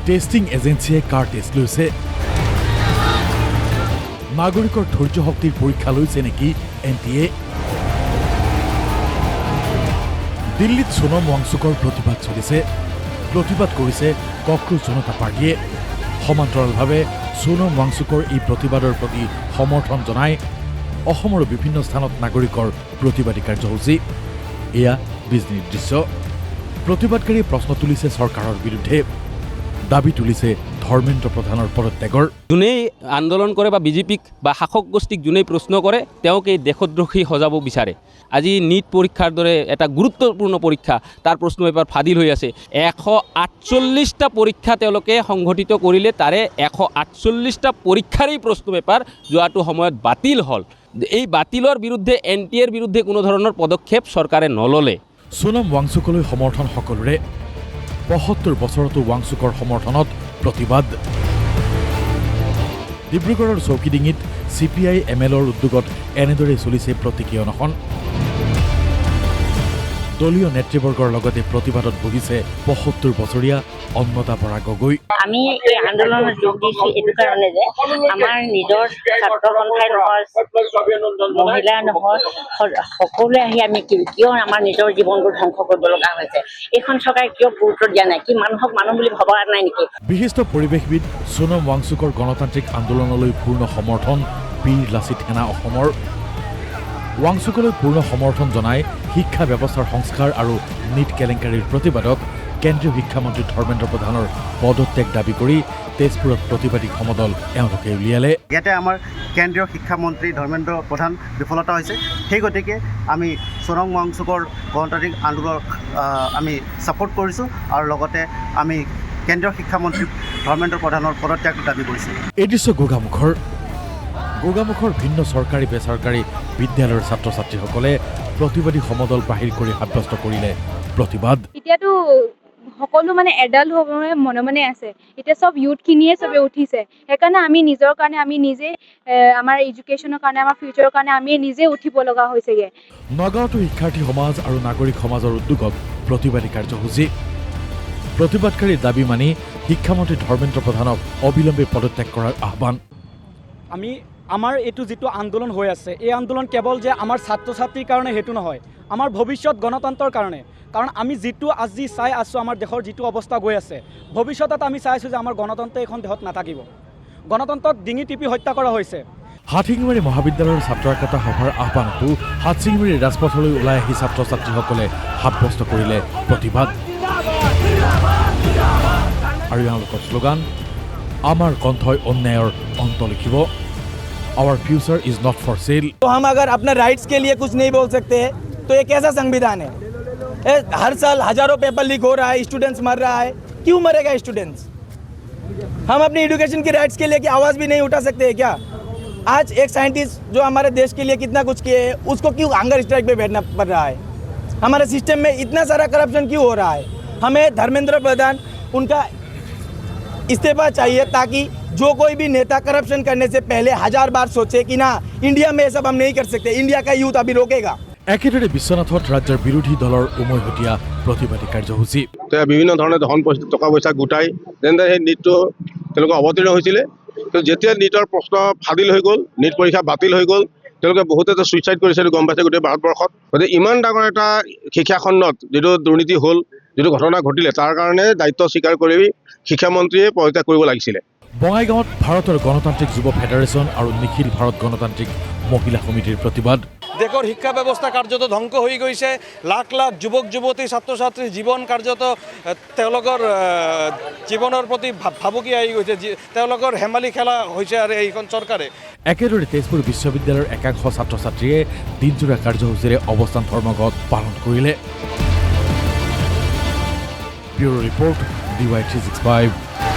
Testing এজেন্সিয়ে কাৰ test লৈছে নাগৰিকৰ ধৈৰ্য শক্তিৰ পৰীক্ষা লৈছে নেকি NTA দিল্লীত সোনম ৱাংচুকৰ প্ৰতিবাদ চলিছে প্ৰতিবাদ কৰিছে ককৰোচ জনতা পাৰ্টিয়ে সমান্তৰালভাৱে সোনম ৱাংচুকৰ এই প্ৰতিবাদৰ প্ৰতি সমৰ্থন জনাই অসমৰ বিভিন্ন স্থানত নাগৰিকৰ প্ৰতিবাদী কাৰ্যসূচী এয়া বিজনেছ দৃশ্য প্ৰতিবাদকাৰীয়ে প্ৰশ্ন তুলিছে চৰকাৰৰ বিৰুদ্ধে দাবী তুলিছে ধৰ্মেন্দ্ৰ প্ৰধানৰ পদত্যাগৰ যোনেই আন্দোলন কৰে বা বিজেপিক বা শাসক গোষ্ঠীক যোনেই প্ৰশ্ন কৰে তেওঁক এই দেশদ্ৰোহী সজাব বিচাৰে আজি নীট পৰীক্ষাৰ দৰে এটা গুৰুত্বপূৰ্ণ পৰীক্ষা তাৰ প্ৰশ্ন পেপাৰ ফাদিল হৈ আছে 148টা পৰীক্ষা তেওঁলোকে সংঘটিত কৰিলে তাৰে 148টা পৰীক্ষাৰেই প্ৰশ্ন পেপাৰ যোৱাটো সময়ত বাতিল হ'ল এই বাতিলৰ বিৰুদ্ধে NTAৰ বিৰুদ্ধে কোনো ধৰণৰ পদক্ষেপ চৰকাৰে নললে সোনম ৱাংচুকলৈ সমৰ্থন সকলোৰে ৭৫ বছৰতো ৱাংচুকৰ সমৰ্থনত প্ৰতিবাদ ডিব্ৰুগড়ৰ চৌকিডিঙিত CPI MLৰ উদ্যোগত এনেদৰে চলিছে প্ৰতীকী অনশন দলীয় নেতৃবৰ্গৰ লগতে প্ৰতিবাদত বহিছে ৭৫ বছৰীয়া অন্নদা বৰা গগৈ আমি এই আন্দোলনত যোগ দিছো এইটো কাৰণে যে আমাৰ নিজৰ ছাত্ৰ সন্থাই নহয় মহিলা নহয় সকলোৱে আহি আমি কিয় আমাৰ নিজৰ জীৱনবোৰ ধ্বংস কৰিব লগা হৈছে এইখন চৰকাৰে কিয় গুৰুত্ব দিয়া নাই কি মানুহক মানুহ বুলি ভবা নাই নেকি বিশিষ্ট পৰিৱেশবিদ সোনম ৱাংচুকৰ গণতান্ত্ৰিক আন্দোলনলৈ পূৰ্ণ সমৰ্থন বীৰ লাচিত সেনা অসমৰ ৱাংচুকলৈ পূৰ্ণ সমৰ্থন জনাই শিক্ষা ব্যৱস্থাৰ সংস্কাৰ আৰু নীট কেলেংকাৰীৰ প্ৰতিবাদক কেন্দ্ৰীয় শিক্ষামন্ত্ৰী ধৰ্মেন্দ্ৰ প্ৰধানৰ পদত্যাগ দাবী কৰি তেজপুৰত প্ৰতিবাদী সমদল এওঁলোকে উলিয়ালে ইয়াতে আমাৰ কেন্দ্ৰীয় শিক্ষামন্ত্ৰী ধৰ্মেন্দ্ৰ প্ৰধান বিফলতা হৈছে সেই গতিকে আমি সোনম ৱাংচুকৰ গণতান্ত্ৰিক আন্দোলনক আমি ছাপোৰ্ট কৰিছোঁ আৰু লগতে আমি কেন্দ্ৰীয় শিক্ষামন্ত্ৰী ধৰ্মেন্দ্ৰ প্ৰধানৰ পদত্যাগ দাবী কৰিছোঁ এই দৃশ্য গোগামুখৰ ভিন্ন চৰকাৰী বেচৰকাৰী বিদ্যালয়ৰ ছাত্ৰ ছাত্ৰীসকলে প্ৰতিবাদী সমদল বাহিৰ কৰি সাব্যস্ত কৰিলে প্ৰতিবাদ এতিয়াতো সকলো মানে এডাল্ট হ'বলৈ মনে আছে এতিয়া সব ইউথখিনিয়ে চবে উঠিছে সেইকাৰণে আমি নিজৰ কাৰণে আমি নিজে আমাৰ এডুকেশ্যনৰ কাৰণে আমাৰ ফিউচাৰৰ কাৰণে আমি নিজে উঠিব লগা হৈছেগে নগাঁৱতো শিক্ষাৰ্থী সমাজ আৰু নাগৰিক সমাজৰ উদ্যোগত প্ৰতিবাদী কাৰ্যসূচী প্ৰতিবাদকাৰীৰ দাবী মানি শিক্ষামন্ত্ৰী ধৰ্মেন্দ্ৰ প্ৰধানক অবিলম্বে পদত্যাগ কৰাৰ আহ্বান আমি আমাৰ এইটো যিটো আন্দোলন হৈ আছে এই আন্দোলন কেৱল যে আমাৰ ছাত্ৰ ছাত্ৰীৰ কাৰণে হেতু নহয় আমাৰ ভৱিষ্যত গণতন্ত্ৰৰ কাৰণে কাৰণ আমি যিটো আজি চাই আছোঁ আমাৰ দেশৰ যিটো অৱস্থা গৈ আছে ভৱিষ্যতত আমি চাই আছোঁ যে আমাৰ গণতন্ত্ৰ এখন দেশত নাথাকিব গণতন্ত্ৰক ডিঙি টিপি হত্যা কৰা হৈছে হাতীঙিমাৰী মহাবিদ্যালয়ৰ ছাত্ৰ একতা সভাৰ আহ্বানতো হাতীঙিমাৰী ৰাজপথলৈ ওলাই আহি ছাত্ৰ ছাত্ৰীসকলে সাব্যস্ত কৰিলে প্ৰতিবাদ আৰু এওঁলোকৰ শ্লোগান আমাৰ কণ্ঠই অন্যায়ৰ অন্ত লিখিব Our future is not for sale. तो हम अगर अपने राइट्स के लिए कुछ नहीं बोल सकते तो ये कैसा संविधान है हर साल हजारों पेपर लीक हो रहा है स्टूडेंट्स मर रहा है क्यों मरेगा स्टूडेंट्स हम अपनी एजुकेशन की राइट्स के लिए की आवाज़ भी नहीं उठा सकते हैं क्या आज एक साइंटिस्ट जो हमारे देश के लिए कितना कुछ किए उसको क्यों हंगर स्ट्राइक पे बैठना पड़ रहा है हमारे सिस्टम में इतना सारा करप्शन क्यों हो रहा है हमें धर्मेंद्र प्रधान उनका इस्तीफा चाहिए ताकि जो कोई भी नेता करप्शन करने से पहले 1000 बार सोचे कि ना इंडिया में ये सब हम नहीं कर सकते इंडिया का यूथ अभी रोकेगा একেদৰে বিশ্বনাথত ৰাজ্যৰ বিৰোধী দলৰ উমৈহতীয়া প্ৰতিবাদী কাৰ্যসূচী বিভিন্ন ধৰণৰ ধন টকা পইচা গোটাই যেনে সেই নীটটো তেওঁলোকে অৱতীৰ্ণ হৈছিলে কিন্তু যেতিয়া নীটৰ প্ৰশ্ন ফাদিল হৈ গ'ল নীট পৰীক্ষা বাতিল হৈ গ'ল তেওঁলোকে বহুতে ছুইচাইড কৰিছে গম পাইছে গোটেই ভাৰতবৰ্ষত গতিকে ইমান ডাঙৰ এটা শিক্ষা খণ্ডত যিটো দুৰ্নীতি হ'ল যিটো ঘটনা ঘটিলে তাৰ কাৰণে দায়িত্ব স্বীকাৰ কৰি শিক্ষামন্ত্ৰীয়ে পদত্যাগ কৰিব লাগিছিলে বঙাইগাঁৱত ভাৰতৰ গণতান্ত্ৰিক যুৱ ফেডাৰেশ্যন আৰু নিখিল ভাৰত গণতান্ত্ৰিক মহিলা সমিতিৰ প্ৰতিবাদ দেশৰ শিক্ষা ব্যৱস্থা কাৰ্যত ধ্বংস হৈ গৈছে লাখ লাখ যুৱক যুৱতী ছাত্ৰ ছাত্ৰীৰ জীৱন কাৰ্যত তেওঁলোকৰ জীৱনৰ প্ৰতি ভাবুকি আহি গৈছে তেওঁলোকৰ হেমালি খেলা হৈছে আৰু এইখন চৰকাৰে একেদৰে তেজপুৰ বিশ্ববিদ্যালয়ৰ একাংশ ছাত্ৰ ছাত্ৰীয়ে দিনজোৰা কাৰ্যসূচীৰে অৱস্থান ধৰ্মঘট পালন কৰিলে ব্যুৰো ৰিপৰ্ট DY365